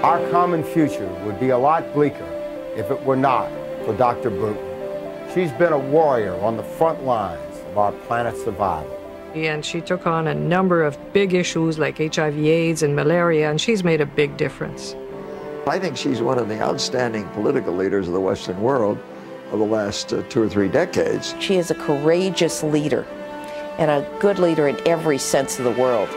Our common future would be a lot bleaker if it were not for Dr. Brundtland. She's been a warrior on the front lines of our planet's survival. And she took on a number of big issues like HIV/AIDS and malaria, and she's made a big difference. I think she's one of the outstanding political leaders of the Western world of the last 2 or 3 decades. She is a courageous leader and a good leader in every sense of the word.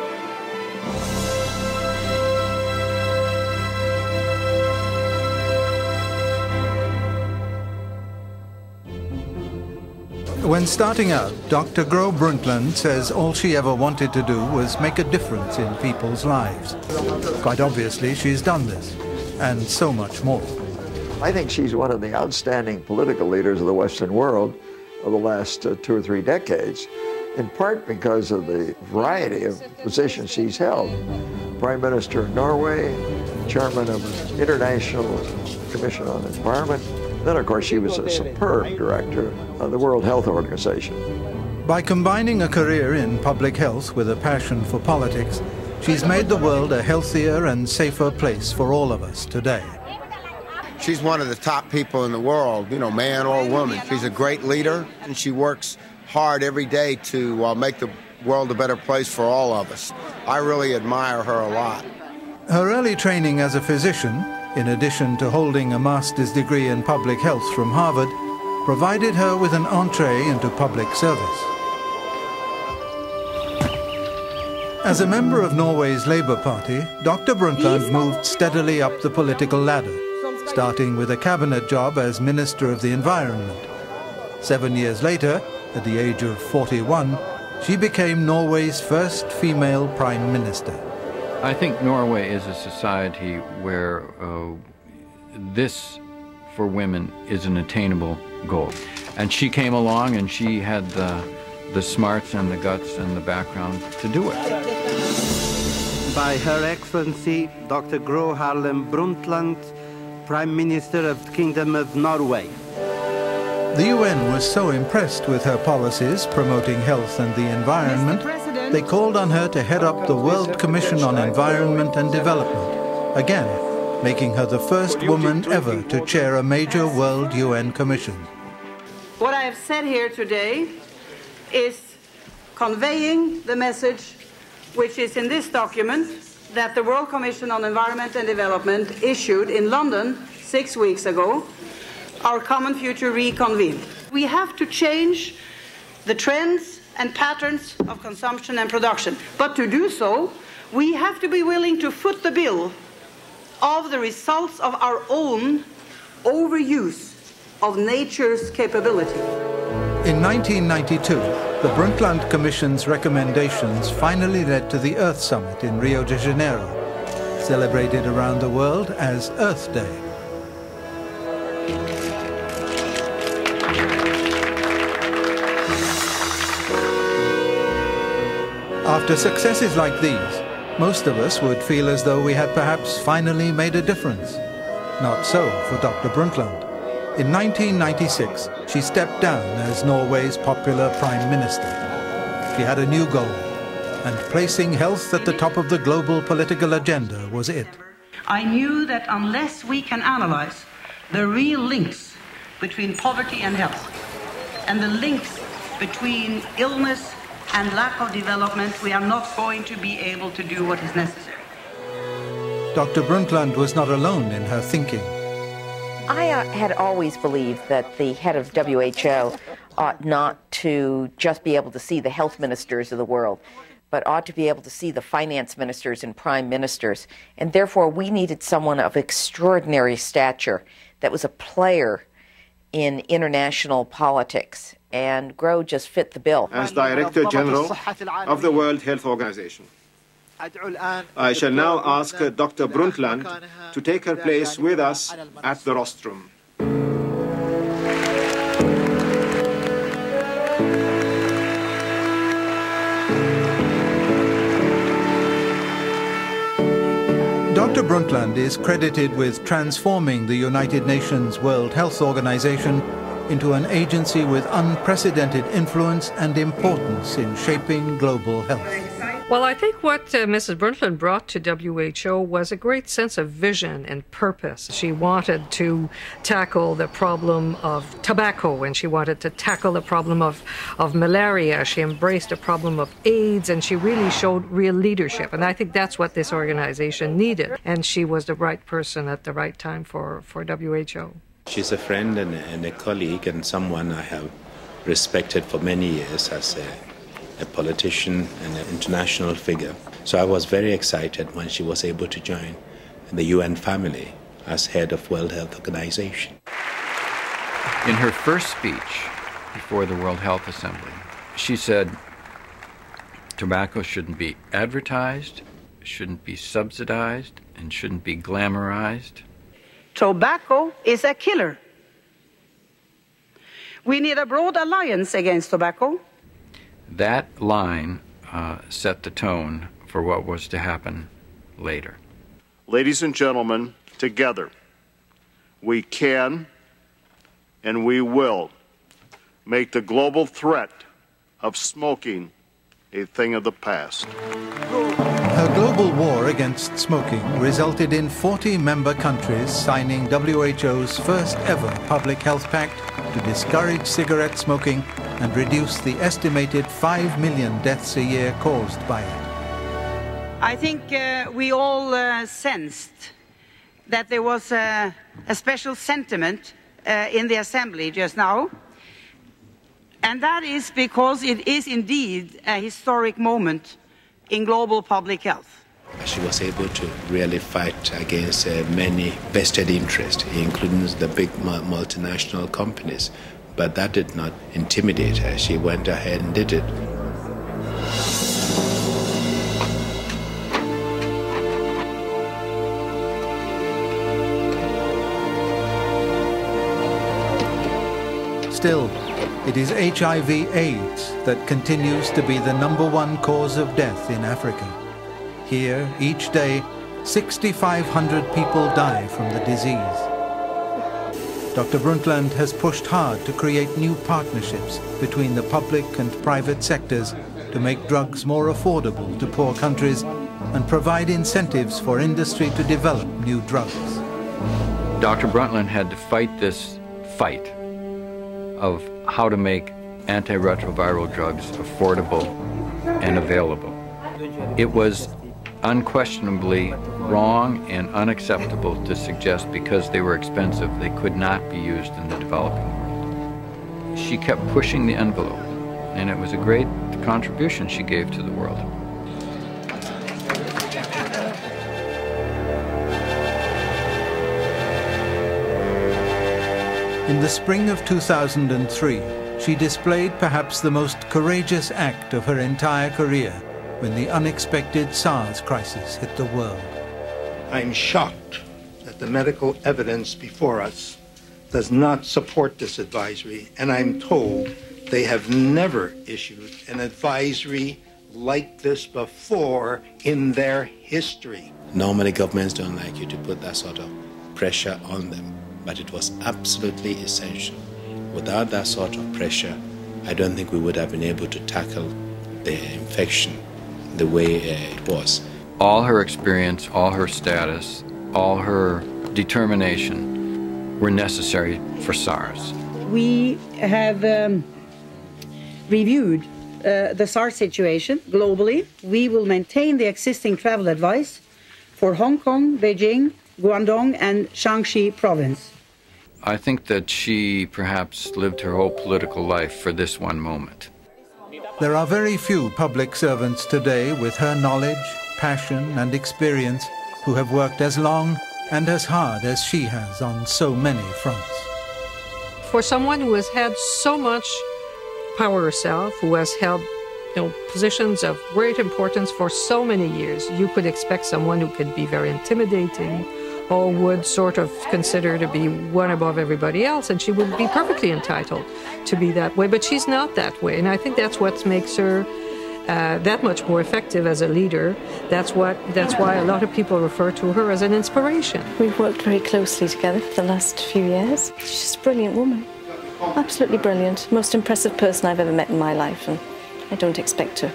When starting out, Dr. Gro Brundtland says all she ever wanted to do was make a difference in people's lives. Quite obviously, she's done this, and so much more. I think she's one of the outstanding political leaders of the Western world of the last 2 or 3 decades, in part because of the variety of positions she's held. Prime Minister of Norway, Chairman of the International Commission on Environment. Then, of course, she was a superb director of the World Health Organization. By combining a career in public health with a passion for politics, she's made the world a healthier and safer place for all of us today. She's one of the top people in the world, man or woman. She's a great leader, and she works hard every day to make the world a better place for all of us. I really admire her a lot. Her early training as a physician, in addition to holding a master's degree in public health from Harvard, provided her with an entree into public service. As a member of Norway's Labour Party, Dr. Brundtland moved steadily up the political ladder, starting with a cabinet job as Minister of the Environment. 7 years later, at the age of 41, she became Norway's first female Prime Minister. I think Norway is a society where this, for women, is an attainable goal. And she came along and she had the smarts and the guts and the background to do it. By Her Excellency, Dr. Gro Harlem Brundtland, Prime Minister of the Kingdom of Norway. The UN was so impressed with her policies promoting health and the environment, they called on her to head up the World Commission on Environment and Development, again, making her the first woman ever to chair a major world UN commission. What I have said here today is conveying the message which is in this document that the World Commission on Environment and Development issued in London 6 weeks ago, Our Common Future Reconvened. We have to change the trends and patterns of consumption and production. But to do so, we have to be willing to foot the bill of the results of our own overuse of nature's capability. In 1992, the Brundtland Commission's recommendations finally led to the Earth Summit in Rio de Janeiro, celebrated around the world as Earth Day. After successes like these, most of us would feel as though we had perhaps finally made a difference. Not so for Dr. Brundtland. In 1996, she stepped down as Norway's popular Prime Minister. She had a new goal, and placing health at the top of the global political agenda was it. I knew that unless we can analyze the real links between poverty and health, and the links between illness and lack of development, we are not going to be able to do what is necessary. Dr. Brundtland was not alone in her thinking. I had always believed that the head of WHO ought not to just be able to see the health ministers of the world, but ought to be able to see the finance ministers and prime ministers. And therefore, we needed someone of extraordinary stature that was a player in international politics. And Gro just fit the bill. As Director General of the World Health Organization. I shall now ask Dr. Brundtland to take her place with us at the rostrum. Dr. Brundtland is credited with transforming the United Nations World Health Organization into an agency with unprecedented influence and importance in shaping global health. Well, I think what Mrs. Brundtland brought to WHO was a great sense of vision and purpose. She wanted to tackle the problem of tobacco, and she wanted to tackle the problem of malaria. She embraced the problem of AIDS, and she really showed real leadership. And I think that's what this organization needed. And she was the right person at the right time for WHO. She's a friend and a colleague and someone I have respected for many years as a politician and an international figure. So I was very excited when she was able to join the UN family as head of World Health Organization. In her first speech before the World Health Assembly, she said tobacco shouldn't be advertised, shouldn't be subsidized, and shouldn't be glamorized. Tobacco is a killer. We need a broad alliance against tobacco. That line set the tone for what was to happen later. Ladies and gentlemen, together, we can and we will make the global threat of smoking a thing of the past. Her global war against smoking resulted in 40 member countries signing WHO's first ever public health pact to discourage cigarette smoking and reduce the estimated 5 million deaths a year caused by it. I think we all sensed that there was a special sentiment in the Assembly just now, and that is because it is indeed a historic moment in global public health. She was able to really fight against many vested interests, including the big multinational companies. But that did not intimidate her. She went ahead and did it. Still, it is HIV/AIDS that continues to be the #1 cause of death in Africa. Here, each day, 6,500 people die from the disease. Dr. Brundtland has pushed hard to create new partnerships between the public and private sectors to make drugs more affordable to poor countries and provide incentives for industry to develop new drugs. Dr. Brundtland had to fight this fight of how to make antiretroviral drugs affordable and available. It was unquestionably wrong and unacceptable to suggest because they were expensive they could not be used in the developing world. She kept pushing the envelope, and it was a great contribution she gave to the world. In the spring of 2003, she displayed perhaps the most courageous act of her entire career when the unexpected SARS crisis hit the world. I'm shocked that the medical evidence before us does not support this advisory, and I'm told they have never issued an advisory like this before in their history. Normally governments don't like you to put that sort of pressure on them, but it was absolutely essential. Without that sort of pressure, I don't think we would have been able to tackle the infection the way it was. All her experience, all her status, all her determination were necessary for SARS. We have reviewed the SARS situation globally. We will maintain the existing travel advice for Hong Kong, Beijing, Guangdong, and Shaanxi province. I think that she perhaps lived her whole political life for this one moment. There are very few public servants today with her knowledge, passion, and experience who have worked as long and as hard as she has on so many fronts. For someone who has had so much power herself, who has held positions of great importance for so many years, you could expect someone who could be very intimidating or would sort of consider to be one above everybody else, and she would be perfectly entitled to be that way. But she's not that way, and I think that's what makes her that much more effective as a leader. That's why a lot of people refer to her as an inspiration. We've worked very closely together for the last few years. She's just a brilliant woman. Absolutely brilliant. Most impressive person I've ever met in my life, and I don't expect to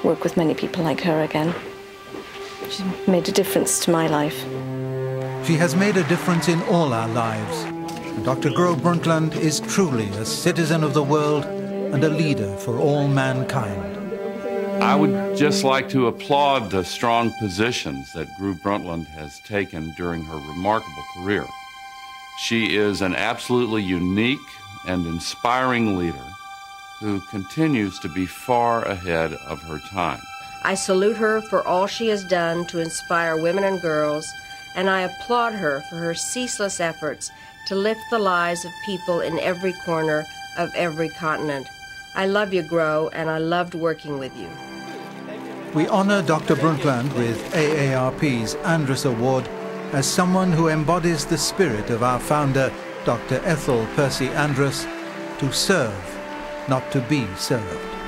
work with many people like her again. She's made a difference to my life. She has made a difference in all our lives. And Dr. Gro Brundtland is truly a citizen of the world and a leader for all mankind. I would just like to applaud the strong positions that Gro Brundtland has taken during her remarkable career. She is an absolutely unique and inspiring leader who continues to be far ahead of her time. I salute her for all she has done to inspire women and girls, and I applaud her for her ceaseless efforts to lift the lives of people in every corner of every continent. I love you, Gro, and I loved working with you. We honor Dr. Brundtland with AARP's Andrus Award as someone who embodies the spirit of our founder, Dr. Ethel Percy Andrus, to serve, not to be served.